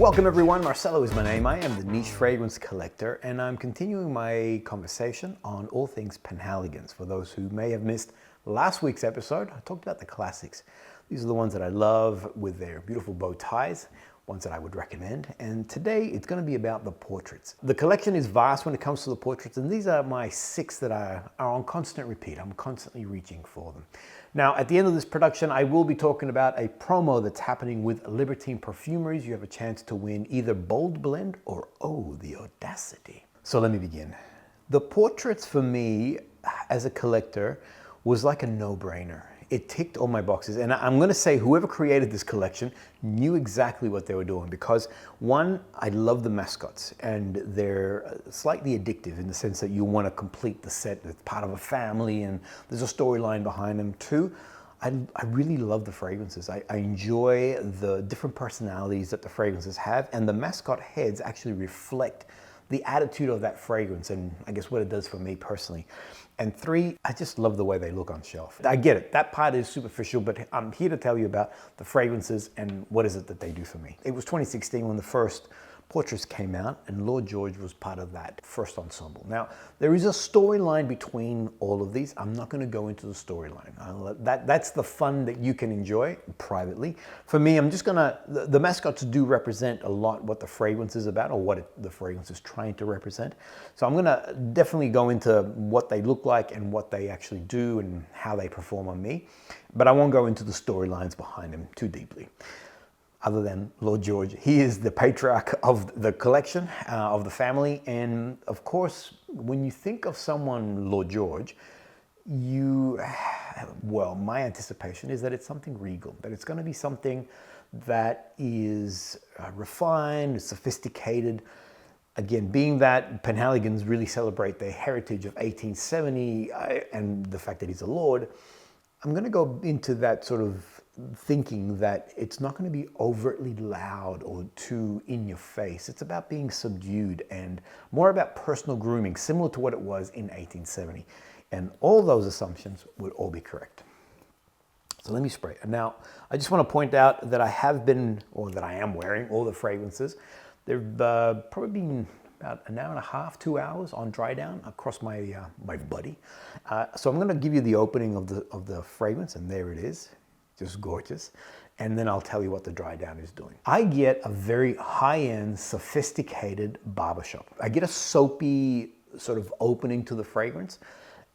Welcome everyone, Marcelo is my name. I am the niche fragrance collector and I'm continuing my conversation on all things Penhaligons. For those who may have missed last week's episode, I talked about the classics. These are the ones that I love with their beautiful bow ties, ones that I would recommend. And today it's going to be about the portraits. The collection is vast when it comes to the portraits, and these are my 6 that are on constant repeat. I'm constantly reaching for them. Now, at the end of this production, I will be talking about a promo that's happening with Libertine Parfumeries. You have a chance to win either Bold Blend or Oh, the Audacity. So let me begin. The portraits for me as a collector was like a no-brainer. It ticked all my boxes, and I'm going to say whoever created this collection knew exactly what they were doing because, one, I love the mascots and they're slightly addictive in the sense that you want to complete the set as part of a family and there's a storyline behind them. 2, I really love the fragrances. I enjoy the different personalities that the fragrances have, and the mascot heads actually reflect the attitude of that fragrance and I guess what it does for me personally. And 3, I just love the way they look on shelf. I get it, that part is superficial, but I'm here to tell you about the fragrances and what is it that they do for me. It was 2016 when the first portraits came out, and Lord George was part of that first ensemble. Now, there is a storyline between all of these. I'm not going to go into the storyline. That's the fun that you can enjoy privately. For me, I'm just going to, the mascots do represent a lot what the fragrance is about, or what the fragrance is trying to represent. So I'm going to definitely go into what they look like and what they actually do and how they perform on me. But I won't go into the storylines behind them too deeply. Other than Lord George, he is the patriarch of the collection, of the family. And of course, when you think of someone, Lord George, well, my anticipation is that it's something regal, that it's going to be something that is refined, sophisticated. Again, being that Penhaligons really celebrate their heritage of 1870 and the fact that he's a lord, I'm going to go into that sort of thinking that it's not going to be overtly loud or too in your face. It's about being subdued and more about personal grooming, similar to what it was in 1870. And all those assumptions would all be correct. So let me spray. Now, I just want to point out that I have been, or that I am wearing all the fragrances. They've probably been about an hour and a half, 2 hours on dry down across my my body. So I'm going to give you the opening of the fragrance, and there it is. Just gorgeous. And then I'll tell you what the dry down is doing. I get a very high-end, sophisticated barbershop. I get a soapy sort of opening to the fragrance.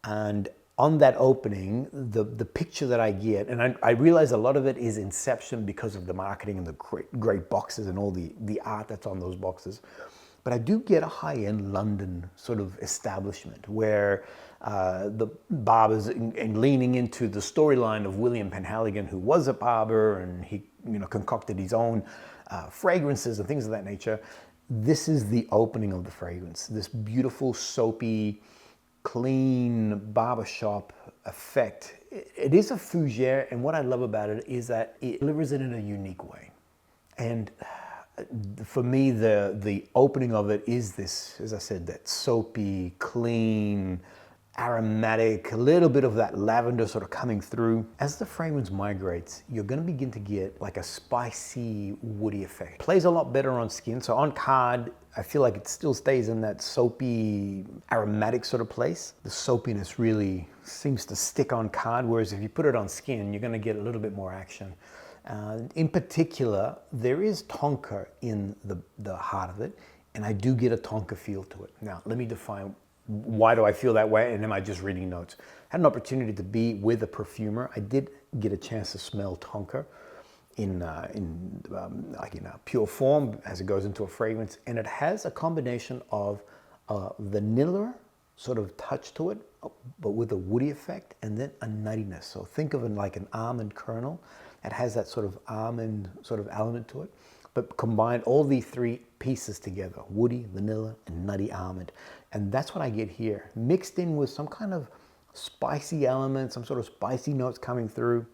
And on that opening, the picture that I get, and I realize a lot of it is inception because of the marketing and the great boxes and all the art that's on those boxes. But I do get a high-end London sort of establishment where the barbers and leaning into the storyline of William Penhaligon, who was a barber, and he concocted his own fragrances and things of that nature. This is the opening of the fragrance. This beautiful, soapy, clean barbershop effect. It is a fougere, and what I love about it is that it delivers it in a unique way. And for me, the opening of it is this, as I said, that soapy, clean, aromatic, a little bit of that lavender sort of coming through. As the fragrance migrates, you're going to begin to get like a spicy, woody effect. It plays a lot better on skin. So on card, I feel like it still stays in that soapy, aromatic sort of place. The soapiness really seems to stick on card, whereas if you put it on skin, you're going to get a little bit more action. In particular, there is tonka in the heart of it, and I do get a tonka feel to it. Now, let me define why do I feel that way, and am I just reading notes? I had an opportunity to be with a perfumer. I did get a chance to smell tonka in pure form as it goes into a fragrance, and it has a combination of vanilla sort of touch to it, but with a woody effect, and then a nuttiness. So think of it like an almond kernel. It has that sort of almond sort of element to it, but combine all these 3 pieces together, woody, vanilla, and nutty almond. And that's what I get here, mixed in with some kind of spicy element, some sort of spicy notes coming through.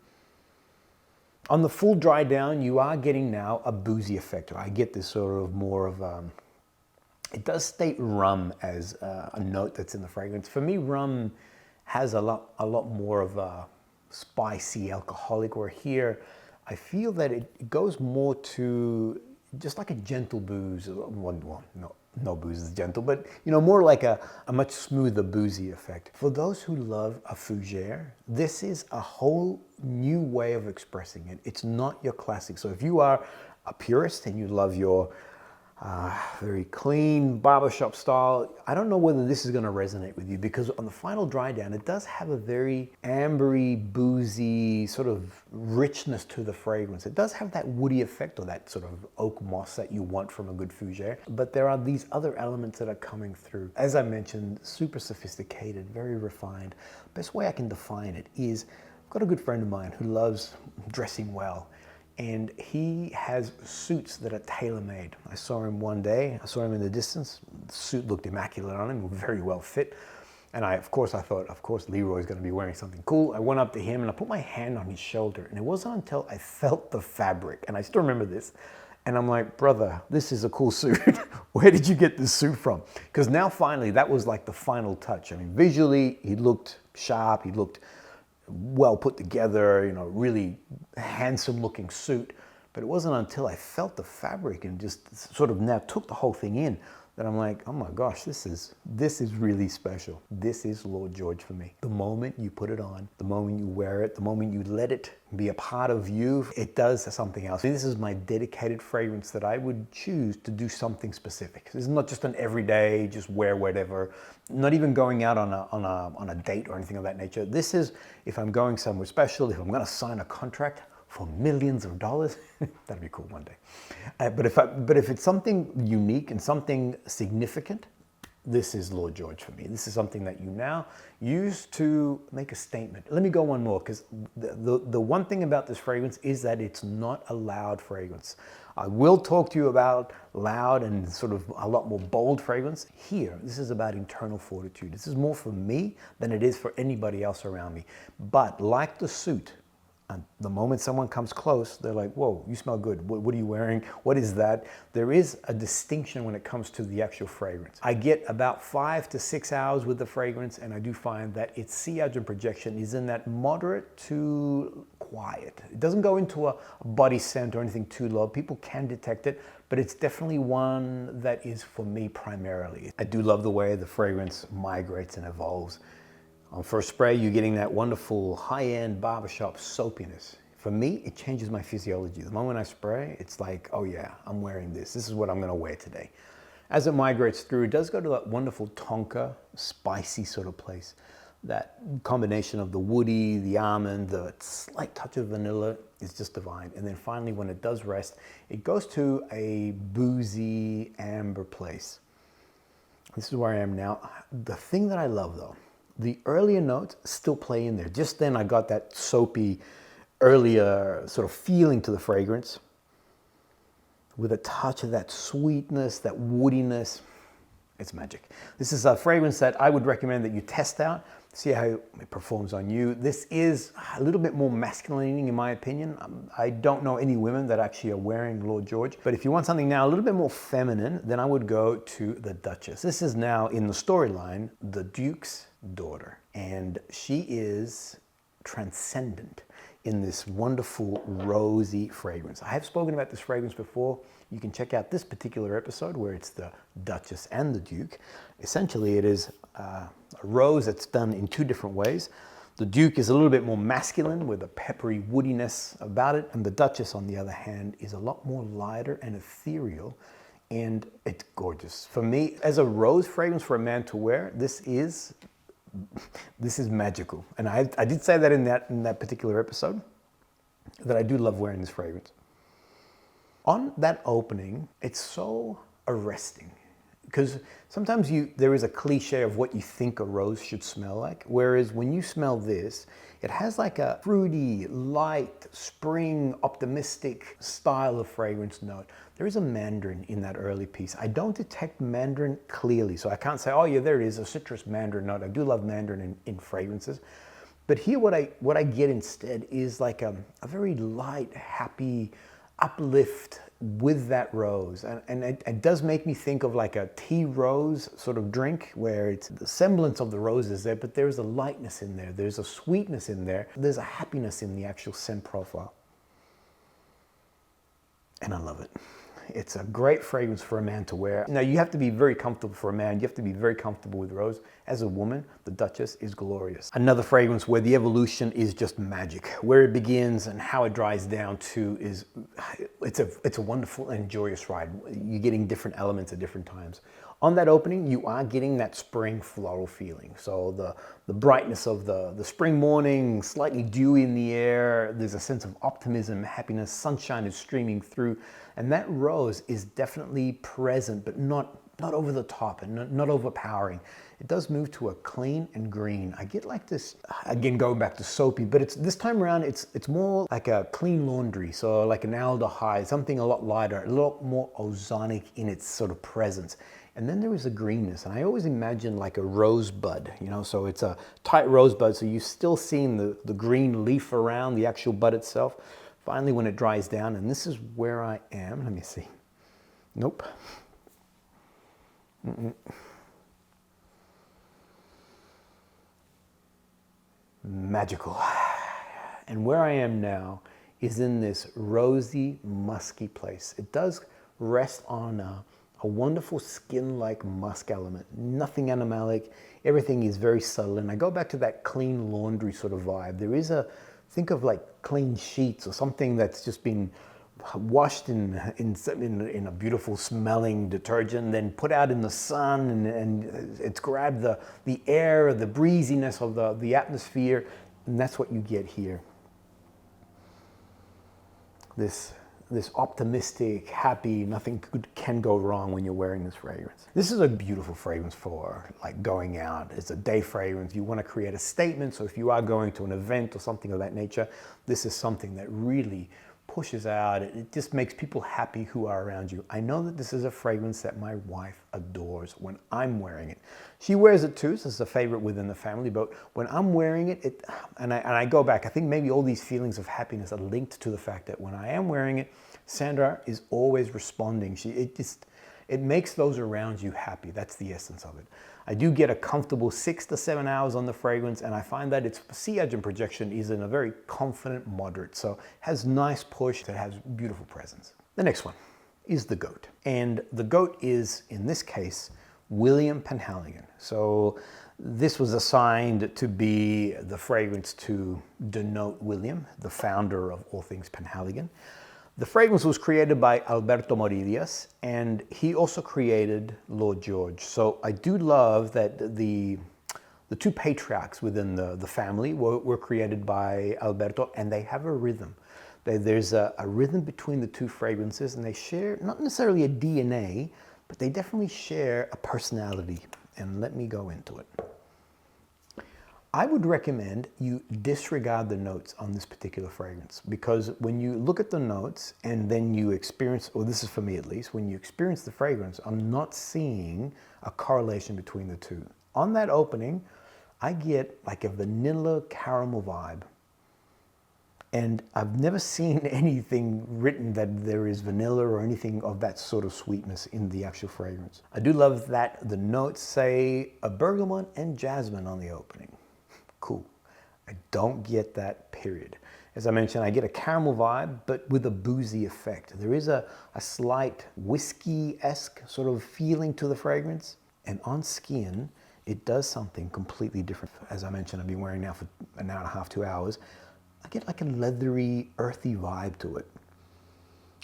On the full dry down, you are getting now a boozy effect. I get this sort of more of, it does state rum as a note that's in the fragrance. For me, rum has a lot more of a spicy alcoholic, where here I feel that it goes more to just like a gentle booze. Well, no booze is gentle, but more like a much smoother boozy effect. For those who love a fougere, this is a whole new way of expressing it. It's not your classic. So if you are a purist and you love your very clean barbershop style, I don't know whether this is going to resonate with you, because on the final dry down, it does have a very ambery, boozy sort of richness to the fragrance. It does have that woody effect, or that sort of oak moss that you want from a good fougere, but there are these other elements that are coming through. As I mentioned, super sophisticated, very refined. Best way I can define it is, I've got a good friend of mine who loves dressing well. And he has suits that are tailor-made. I saw him one day, I saw him in the distance. The suit looked immaculate on him, very well fit. And I thought, Leroy's gonna be wearing something cool. I went up to him and I put my hand on his shoulder, and it wasn't until I felt the fabric, and I still remember this, and I'm like, brother, this is a cool suit. Where did you get this suit from? Because now finally, that was like the final touch. I mean, visually, he looked sharp, he looked well put together, really handsome looking suit. But it wasn't until I felt the fabric and just sort of now took the whole thing in that I'm like, oh my gosh, this is really special. This is Lord George for me. The moment you put it on, the moment you wear it, the moment you let it be a part of you, it does something else. This is my dedicated fragrance that I would choose to do something specific. This is not just an everyday, just wear whatever, not even going out on a date or anything of that nature. This is, if I'm going somewhere special, if I'm gonna sign a contract for millions of dollars, that'd be cool one day. But if it's something unique and something significant, this is Lord George for me. This is something that you now use to make a statement. Let me go one more, because the one thing about this fragrance is that it's not a loud fragrance. I will talk to you about loud and sort of a lot more bold fragrance. Here, this is about internal fortitude. This is more for me than it is for anybody else around me. But like the suit, and the moment someone comes close, they're like, whoa, you smell good. What are you wearing? What is that? There is a distinction when it comes to the actual fragrance. I get about 5 to 6 hours with the fragrance, and I do find that its sillage and projection is in that moderate to quiet. It doesn't go into a body scent or anything too low. People can detect it, but it's definitely one that is for me primarily. I do love the way the fragrance migrates and evolves. On first spray, you're getting that wonderful high-end barbershop soapiness. For me, it changes my physiology. The moment I spray, it's like, oh yeah, I'm wearing this. This is what I'm gonna wear today. As it migrates through, it does go to that wonderful tonka, spicy sort of place. That combination of the woody, the almond, the slight touch of vanilla is just divine. And then finally, when it does rest, it goes to a boozy amber place. This is where I am now. The thing that I love though, the earlier notes still play in there. Just then I got that soapy, earlier sort of feeling to the fragrance with a touch of that sweetness, that woodiness. It's magic. This is a fragrance that I would recommend that you test out, see how it performs on you. This is a little bit more masculine in my opinion. I don't know any women that actually are wearing Lord George, but if you want something now a little bit more feminine, then I would go to the Duchess. This is now in the storyline, the Duke's daughter, and she is transcendent in this wonderful rosy fragrance. I have spoken about this fragrance before. You can check out this particular episode where it's the Duchess and the Duke. Essentially, it is a rose that's done in 2 different ways. The Duke is a little bit more masculine with a peppery woodiness about it, and the Duchess, on the other hand, is a lot more lighter and ethereal, and it's gorgeous. For me, as a rose fragrance for a man to wear, this is magical. And I did say that in that particular episode, that I do love wearing this fragrance. On that opening, it's so arresting, because sometimes there is a cliche of what you think a rose should smell like, whereas when you smell this, it has like a fruity, light, spring, optimistic style of fragrance note. There is a mandarin in that early piece. I don't detect mandarin clearly, so I can't say, oh yeah, there it is, a citrus mandarin note. I do love mandarin in fragrances. But here what I get instead is like a very light, happy uplift with that rose. And it does make me think of like a tea rose sort of drink, where it's the semblance of the rose is there, but there's a lightness in there. There's a sweetness in there. There's a happiness in the actual scent profile. And I love it. It's a great fragrance for a man to wear. Now, you have to be very comfortable for a man. You have to be very comfortable with rose. As a woman, the Duchess is glorious. Another fragrance where the evolution is just magic. Where it begins and how it dries down to is, it's a wonderful and joyous ride. You're getting different elements at different times. On that opening, you are getting that spring floral feeling. So the brightness of the spring morning, slightly dewy in the air, there's a sense of optimism, happiness, sunshine is streaming through, and that rose is definitely present, but not over the top and not overpowering. It does move to a clean and green. I get like this, again, going back to soapy, but this time around, it's more like a clean laundry. So like an aldehyde, something a lot lighter, a lot more ozonic in its sort of presence. And then there is a greenness, and I always imagine like a rosebud, you know, so it's a tight rosebud, so you're still seeing the green leaf around the actual bud itself. Finally, when it dries down, and this is where I am, let me see. Nope. Magical. And where I am now is in this rosy, musky place. It does rest on a wonderful skin-like musk element, nothing animalic, everything is very subtle. And I go back to that clean laundry sort of vibe. There is think of like clean sheets or something that's just been washed in a beautiful smelling detergent, then put out in the sun, and it's grabbed the air, the breeziness of the atmosphere, and that's what you get here. This optimistic, happy, nothing can go wrong when you're wearing this fragrance. This is a beautiful fragrance for like going out. It's a day fragrance. You want to create a statement. So if you are going to an event or something of that nature, this is something that really pushes out. It just makes people happy who are around you. I know that this is a fragrance that my wife adores when I'm wearing it. She wears it too, so it's a favorite within the family, but when I'm wearing it, and I go back, I think maybe all these feelings of happiness are linked to the fact that when I am wearing it, Sandra is always responding. It makes those around you happy. That's the essence of it. I do get a comfortable 6 to 7 hours on the fragrance, and I find that its sea edge and projection is in a very confident moderate. So it has nice push, it has beautiful presence. The next one is the goat. And the goat is, in this case, William Penhaligon. So this was assigned to be the fragrance to denote William, the founder of all things Penhaligon. The fragrance was created by Alberto Morillas, and he also created Lord George. So I do love that the two patriarchs within the family were created by Alberto, and they have a rhythm. There's a rhythm between the two fragrances, and they share not necessarily a DNA, but they definitely share a personality. And let me go into it. I would recommend you disregard the notes on this particular fragrance, because when you look at the notes and then you experience, or this is for me at least, when you experience the fragrance, I'm not seeing a correlation between the two. On that opening, I get like a vanilla caramel vibe. And I've never seen anything written that there is vanilla or anything of that sort of sweetness in the actual fragrance. I do love that the notes say a bergamot and jasmine on the opening. Cool. I don't get that, period. As I mentioned, I get a caramel vibe, but with a boozy effect. There is a slight whiskey-esque sort of feeling to the fragrance. And on skin, it does something completely different. As I mentioned, I've been wearing now for an hour and a half, 2 hours. I get like a leathery, earthy vibe to it.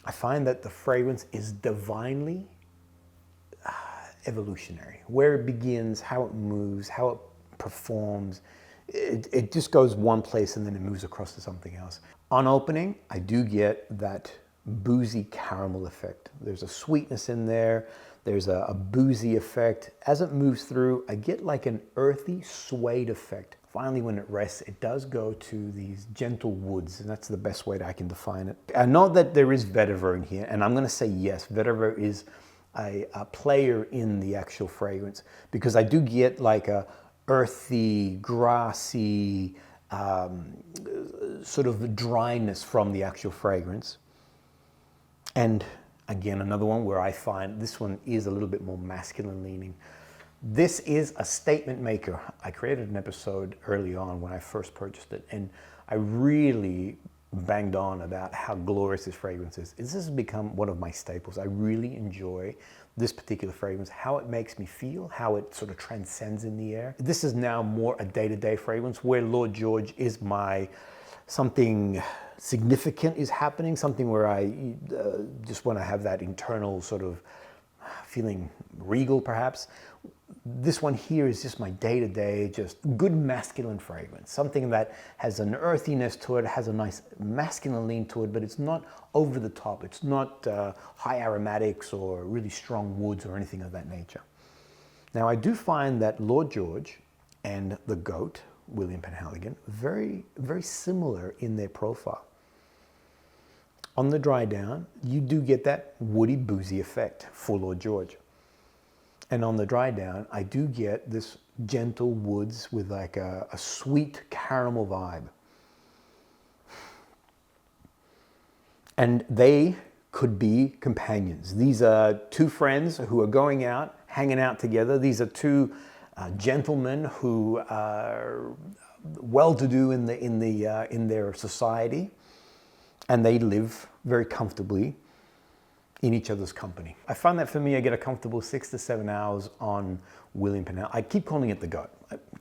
I find that the fragrance is divinely evolutionary. Where it begins, how it moves, how it performs. It just goes one place and then it moves across to something else. On opening, I do get that boozy caramel effect. There's a sweetness in there. There's a boozy effect. As it moves through, I get like an earthy, suede effect. Finally, when it rests, it does go to these gentle woods, and that's the best way that I can define it. I know that there is vetiver in here, and I'm going to say yes, vetiver is a player in the actual fragrance, because I do get like a earthy, grassy, sort of dryness from the actual fragrance. And again, another one where I find this one is a little bit more masculine leaning. This is a statement maker. I created an episode early on when I first purchased it, and I really banged on about how glorious this fragrance is. This has become one of my staples. I really enjoy this particular fragrance, how it makes me feel, how it sort of transcends in the air. This is now more a day-to-day fragrance, where Lord George is my something significant is happening, something where I just want to have that internal sort of feeling regal perhaps. This one here is just my day-to-day, just good masculine fragrance. Something that has an earthiness to it, has a nice masculine lean to it, but it's not over the top. It's not high aromatics or really strong woods or anything of that nature. Now, I do find that Lord George and the GOAT, William Penhaligon, very, very similar in their profile. On the dry down, you do get that woody, boozy effect for Lord George. And on the dry down, I do get this gentle woods with like a sweet caramel vibe. And they could be companions. These are two friends who are going out, hanging out together. These are two gentlemen who are well-to-do in their society, and they live very comfortably in each other's company. I find that for me, I get a comfortable 6 to 7 hours on William Penhaligon. I keep calling it the GOAT.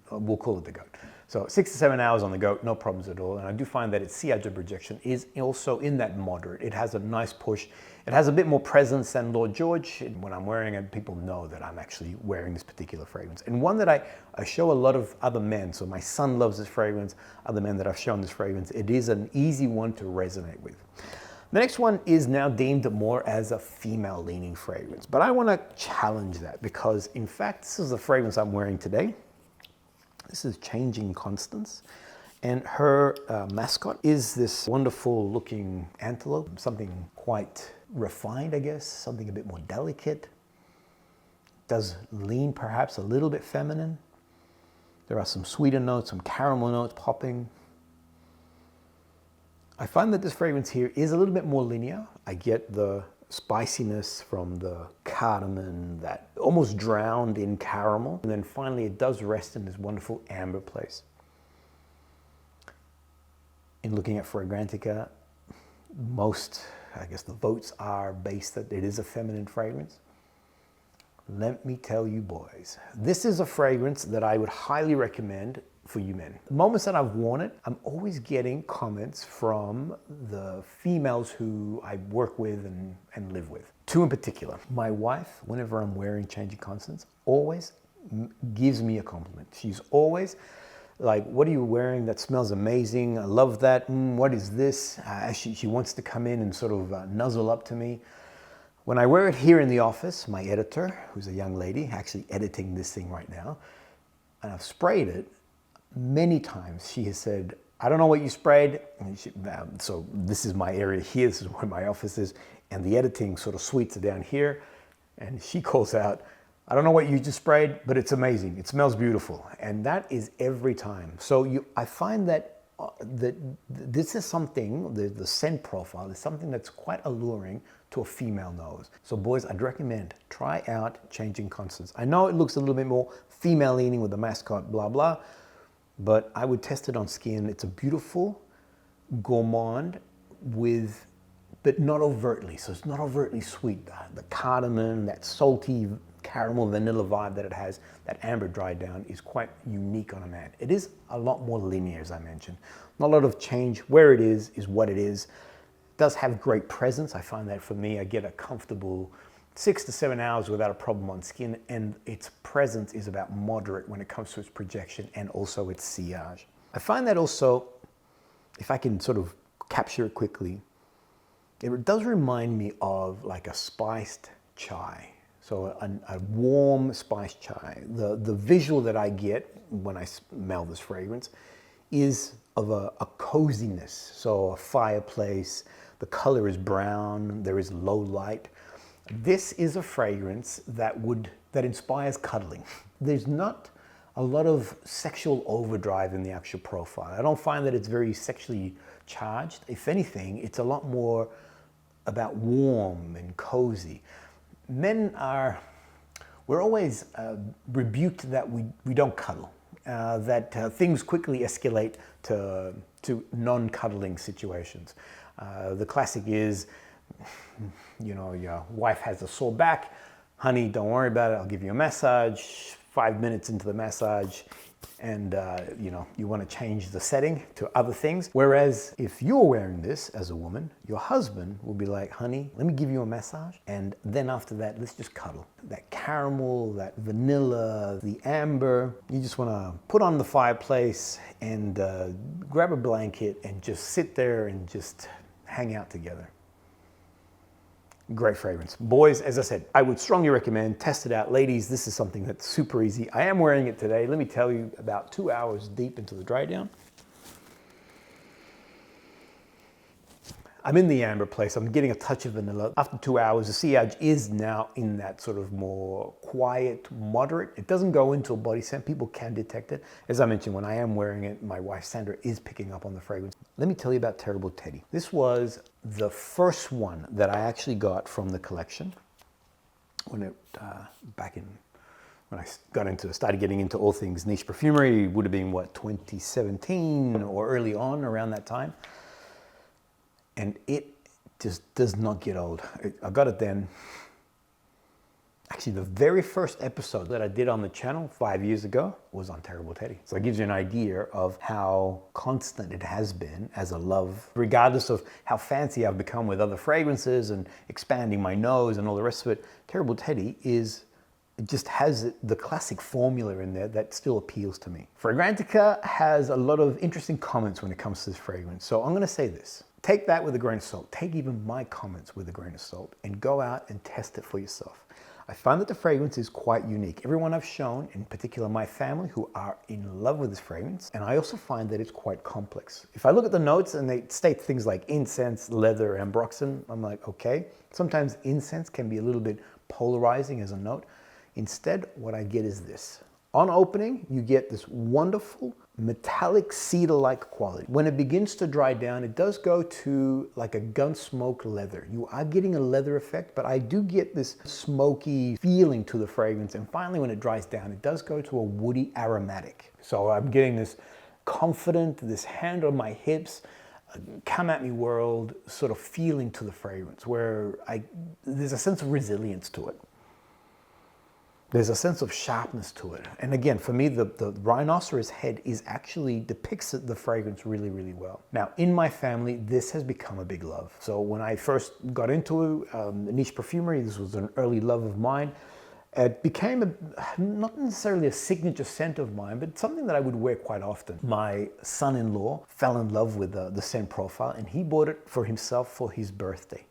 We'll call it the GOAT. So 6 to 7 hours on the GOAT, no problems at all. And I do find that its C-adjure projection is also in that moderate. It has a nice push. It has a bit more presence than Lord George. When I'm wearing it, people know that I'm actually wearing this particular fragrance. And one that I show a lot of other men. So my son loves this fragrance, other men that I've shown this fragrance. It is an easy one to resonate with. The next one is now deemed more as a female-leaning fragrance, but I want to challenge that because, in fact, this is the fragrance I'm wearing today. This is Changing Constance, and her mascot is this wonderful-looking antelope, something quite refined, I guess, something a bit more delicate. Does lean perhaps a little bit feminine. There are some sweeter notes, some caramel notes popping. I find that this fragrance here is a little bit more linear. I get the spiciness from the cardamom that almost drowned in caramel. And then finally it does rest in this wonderful amber place. In looking at Fragrantica, most, I guess the votes are based that it is a feminine fragrance. Let me tell you boys, this is a fragrance that I would highly recommend for you men. The moments that I've worn it, I'm always getting comments from the females who I work with and live with. Two in particular. My wife, whenever I'm wearing Changing Constance, always gives me a compliment. She's always like, what are you wearing? That smells amazing. I love that. What is this? She wants to come in and sort of nuzzle up to me. When I wear it here in the office, my editor, who's a young lady, actually editing this thing right now, and I've sprayed it, many times she has said, I don't know what you sprayed. And so this is my area here, this is where my office is, and the editing sort of suites are down here. And she calls out, I don't know what you just sprayed, but it's amazing. It smells beautiful. And that is every time. So I find that this is something, the scent profile is something that's quite alluring to a female nose. So boys, I'd recommend, try out Changing Constance. I know it looks a little bit more female leaning with the mascot, blah, blah, but I would test it on skin. It's a beautiful gourmand with, but not overtly. So it's not overtly sweet. The cardamom, that salty caramel vanilla vibe that it has, that amber dried down is quite unique on a man. It is a lot more linear, as I mentioned. Not a lot of change. Where it is what it is. It does have great presence. I find that for me, I get a comfortable 6 to 7 hours without a problem on skin, and its presence is about moderate when it comes to its projection and also its sillage. I find that also, if I can sort of capture it quickly, it does remind me of like a spiced chai. So a warm spiced chai. The visual that I get when I smell this fragrance is of a coziness. So a fireplace, the color is brown, there is low light. This is a fragrance that inspires cuddling. There's not a lot of sexual overdrive in the actual profile. I don't find that it's very sexually charged. If anything, it's a lot more about warm and cozy. Men we're always rebuked that we don't cuddle, that things quickly escalate to to non-cuddling situations. The classic is, you know, your wife has a sore back. Honey, don't worry about it. I'll give you a massage. 5 minutes into the massage, and you know, you want to change the setting to other things. Whereas if you're wearing this as a woman, your husband will be like, honey, let me give you a massage, and then after that, let's just cuddle. That caramel, that vanilla, the amber, you just want to put on the fireplace and grab a blanket and just sit there and just hang out together. Great fragrance. Boys, as I said, I would strongly recommend, test it out. Ladies, this is something that's super easy. I am wearing it today. Let me tell you, about 2 hours deep into the dry down. I'm in the amber place. I'm getting a touch of vanilla. After 2 hours, the sillage is now in that sort of more quiet, moderate. It doesn't go into a body scent. People can detect it. As I mentioned, when I am wearing it, my wife Sandra is picking up on the fragrance. Let me tell you about Terrible Teddy. This was the first one that I actually got from the collection when it when I started getting into all things niche perfumery. It would have been what, 2017 or early on around that time. And it just does not get old. I got it then. Actually, the very first episode that I did on the channel 5 years ago was on Terrible Teddy. So it gives you an idea of how constant it has been as a love, regardless of how fancy I've become with other fragrances and expanding my nose and all the rest of it. Terrible Teddy it just has the classic formula in there that still appeals to me. Fragrantica has a lot of interesting comments when it comes to this fragrance. So I'm gonna say this. Take that with a grain of salt. Take even my comments with a grain of salt and go out and test it for yourself. I find that the fragrance is quite unique. Everyone I've shown, in particular my family, who are in love with this fragrance, and I also find that it's quite complex. If I look at the notes and they state things like incense, leather, ambroxan, I'm like, okay. Sometimes incense can be a little bit polarizing as a note. Instead, what I get is this. On opening, you get this wonderful metallic cedar-like quality. When it begins to dry down, it does go to like a gun smoke leather. You are getting a leather effect, but I do get this smoky feeling to the fragrance. And finally, when it dries down, it does go to a woody aromatic. So I'm getting this confident, this hand on my hips, come at me world sort of feeling to the fragrance where there's a sense of resilience to it. There's a sense of sharpness to it. And again, for me, the rhinoceros head actually depicts the fragrance really, really well. Now, in my family, this has become a big love. So when I first got into niche perfumery, this was an early love of mine. It became not necessarily a signature scent of mine, but something that I would wear quite often. My son-in-law fell in love with the scent profile, and he bought it for himself for his birthday.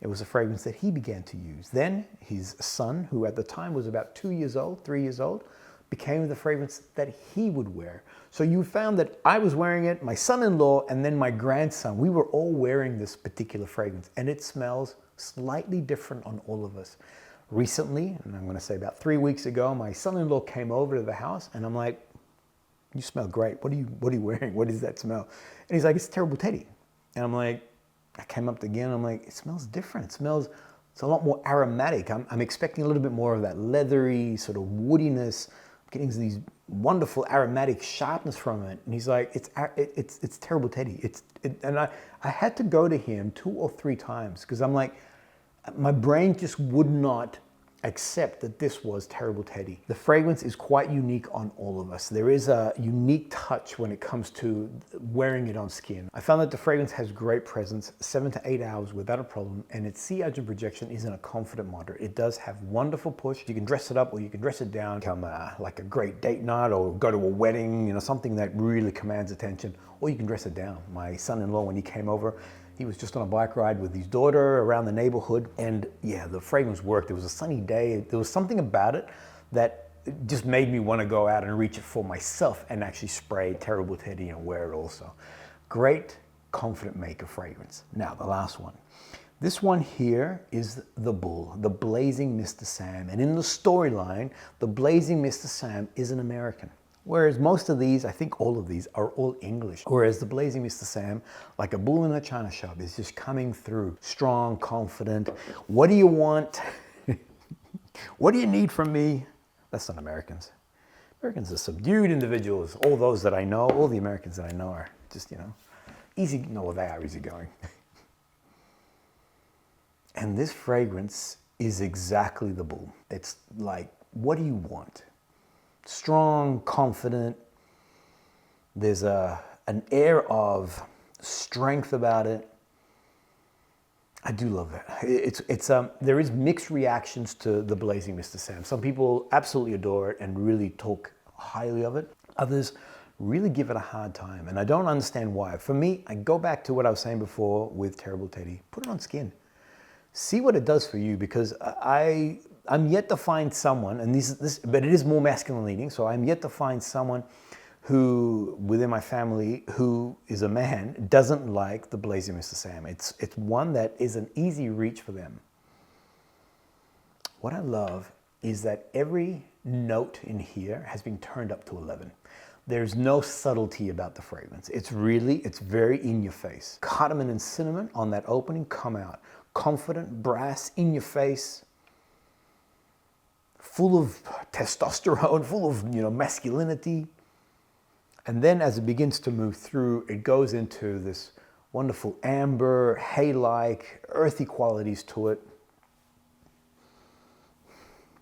It was a fragrance that he began to use. Then his son, who at the time was about 2 years old, 3 years old, became the fragrance that he would wear. So you found that I was wearing it, my son-in-law, and then my grandson, we were all wearing this particular fragrance, and it smells slightly different on all of us. Recently, and I'm gonna say about 3 weeks ago, my son-in-law came over to the house, and I'm like, you smell great. What are you wearing? What is that smell? And he's like, it's Terrible Teddy. And I'm like, I came up again, I'm like, it smells different. It's a lot more aromatic. I'm expecting a little bit more of that leathery sort of woodiness. I'm getting these wonderful aromatic sharpness from it. And he's like, it's Terrible Teddy. And I had to go to him 2 or 3 times because I'm like, my brain just would not accept that this was Terrible Teddy. The fragrance is quite unique on all of us. There is a unique touch when it comes to wearing it on skin. I found that the fragrance has great presence, 7 to 8 hours without a problem, and its sillage and projection is in a confident moderate. It does have wonderful push. You can dress it up or you can dress it down, become like a great date night or go to a wedding, you know, something that really commands attention, or you can dress it down. My son-in-law, when he came over, he was just on a bike ride with his daughter around the neighborhood, and yeah, the fragrance worked. It was a sunny day. There was something about it that just made me want to go out and reach it for myself and actually spray Terrible Teddy and wear it also. Great, confident maker fragrance. Now, the last one. This one here is the Bull, the Blazing Mr. Sam. And in the storyline, the Blazing Mr. Sam is an American. Whereas most of these, I think all of these, are all English. Whereas the Blazing Mr. Sam, like a bull in a china shop, is just coming through strong, confident. What do you want? What do you need from me? That's not Americans. Americans are subdued individuals. All those that I know, all the Americans that I know are just, you know, Easy, no, they are easygoing. And this fragrance is exactly the bull. It's like, what do you want? Strong, confident. There's an air of strength about it. I do love that. There is mixed reactions to the Blazing Mr. Sam. Some people absolutely adore it and really talk highly of it. Others really give it a hard time, and I don't understand why. For me, I go back to what I was saying before with Terrible Teddy. Put it on skin. See what it does for you, because I'm yet to find someone, and but it is more masculine leaning, so I'm yet to find someone who, within my family, who is a man, doesn't like the Blazing Mr. Sam. It's one that is an easy reach for them. What I love is that every note in here has been turned up to 11. There's no subtlety about the fragrance. It's very in your face. Cardamom and cinnamon on that opening come out. Confident, brass, in your face, full of testosterone, full of, masculinity. And then as it begins to move through, it goes into this wonderful amber, hay-like, earthy qualities to it.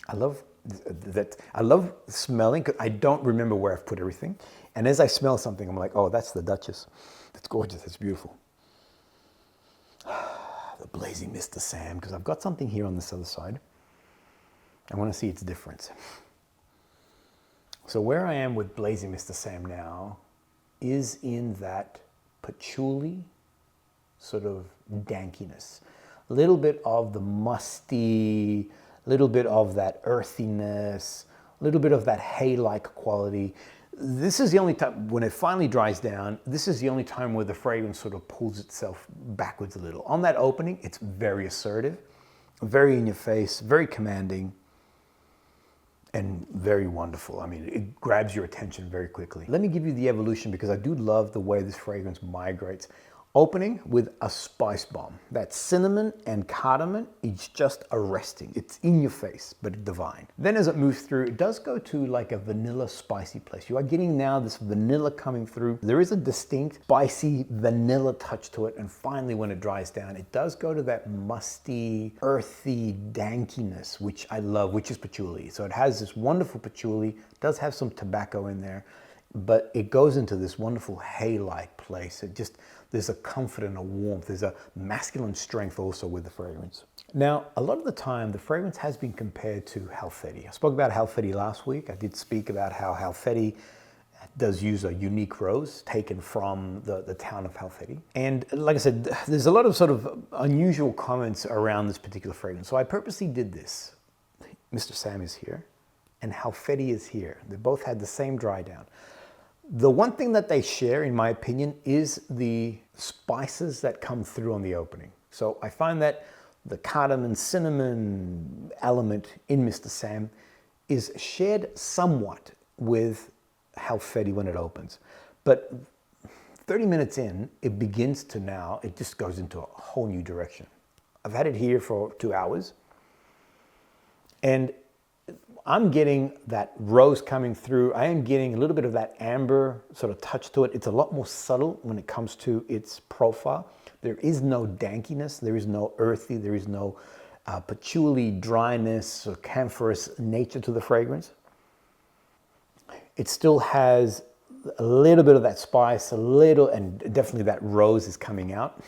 I love that. I love smelling, because I don't remember where I've put everything. And as I smell something, I'm like, oh, that's the Duchess. That's gorgeous, that's beautiful. The Blazing Mr. Sam, because I've got something here on this other side. I want to see its difference. So where I am with Blazing Mr. Sam now is in that patchouli sort of dankiness. A little bit of the musty, a little bit of that earthiness, a little bit of that hay-like quality. This is the only time, when it finally dries down, this is the only time where the fragrance sort of pulls itself backwards a little. On that opening, it's very assertive, very in your face, very commanding, and very wonderful. I mean, it grabs your attention very quickly. Let me give you the evolution, because I do love the way this fragrance migrates. Opening with a spice bomb. That cinnamon and cardamom is just arresting. It's in your face, but divine. Then as it moves through, it does go to like a vanilla spicy place. You are getting now this vanilla coming through. There is a distinct spicy vanilla touch to it. And finally, when it dries down, it does go to that musty, earthy dankiness, which I love, which is patchouli. So it has this wonderful patchouli, does have some tobacco in there, but it goes into this wonderful hay-like place. There's a comfort and a warmth. There's a masculine strength also with the fragrance. Now, a lot of the time, the fragrance has been compared to Halfeti. I spoke about Halfeti last week. I did speak about how Halfeti does use a unique rose taken from the town of Halfeti. And like I said, there's a lot of sort of unusual comments around this particular fragrance. So I purposely did this. Mr. Sam is here, and Halfeti is here. They both had the same dry down. The one thing that they share, in my opinion, is the spices that come through on the opening. So I find that the cardamom cinnamon element in Mr. Sam is shared somewhat with Halfeti when it opens. But 30 minutes in, it begins to now, it just goes into a whole new direction. I've had it here for 2 hours, and I'm getting that rose coming through. I am getting a little bit of that amber sort of touch to it. It's a lot more subtle when it comes to its profile. There is no dankiness. There is no earthy. There is no patchouli dryness or camphorous nature to the fragrance. It still has a little bit of that spice, and definitely that rose is coming out.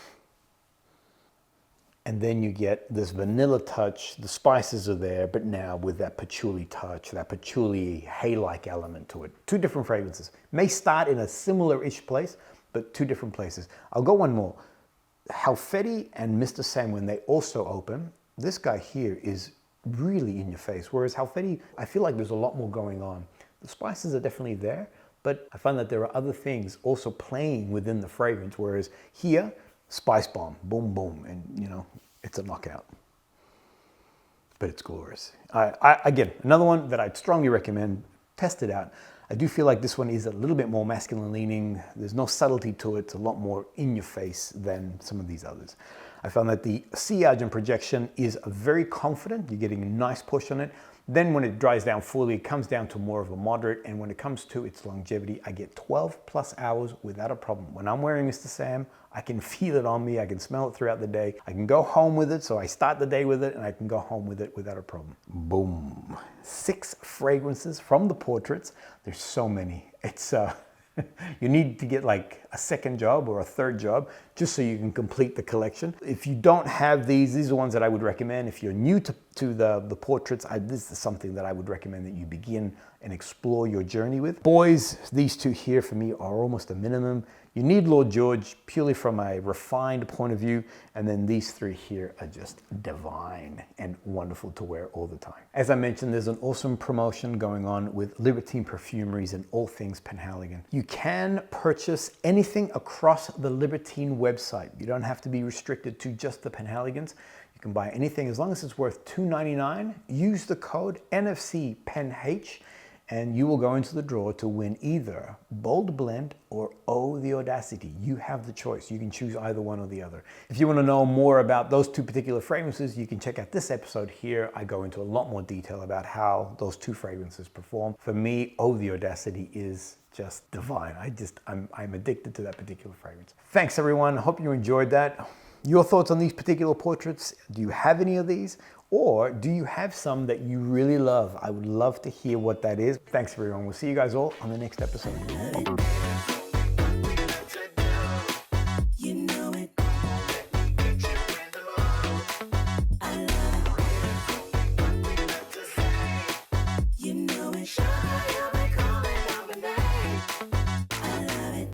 And then you get this vanilla touch. The spices are there, but now with that patchouli touch, that patchouli hay-like element to it. Two different fragrances. May start in a similar-ish place, but two different places. I'll go one more. Halfeti and Mr. Sam, when they also open, this guy here is really in your face. Whereas Halfeti, I feel like there's a lot more going on. The spices are definitely there, but I find that there are other things also playing within the fragrance. Whereas here, spice bomb, boom, boom, and it's a knockout. But it's glorious. Again, another one that I'd strongly recommend. Test it out. I do feel like this one is a little bit more masculine leaning. There's no subtlety to it. It's a lot more in your face than some of these others. I found that the sillage and projection is very confident. You're getting a nice push on it. Then when it dries down fully, it comes down to more of a moderate. And when it comes to its longevity, I get 12 plus hours without a problem. When I'm wearing Mr. Sam, I can feel it on me. I can smell it throughout the day. I can go home with it. So I start the day with it and I can go home with it without a problem. Boom. 6 fragrances from the portraits. There's so many. It's, you need to get like a second job or a third job just so you can complete the collection. If you don't have these are ones that I would recommend. If you're new to the portraits, this is something that I would recommend that you begin and explore your journey with. Boys, these 2 here for me are almost a minimum. You need Lord George purely from a refined point of view, and then these 3 here are just divine and wonderful to wear all the time. As I mentioned, there's an awesome promotion going on with Libertine Parfumeries and all things Penhaligon. You can purchase anything across the Libertine website. You don't have to be restricted to just the Penhaligons. You can buy anything as long as it's worth $2.99. Use the code NFC PENH and you will go into the draw to win either Bold Blend or Oh the Audacity. You have the choice. You can choose either one or the other. If you want to know more about those 2 particular fragrances, you can check out this episode here. I go into a lot more detail about how those 2 fragrances perform. For me, Oh the Audacity is just divine. I'm addicted to that particular fragrance. Thanks everyone. Hope you enjoyed that. Your thoughts on these particular portraits? Do you have any of these? Or do you have some that you really love? I would love to hear what that is. Thanks everyone. We'll see you guys all on the next episode.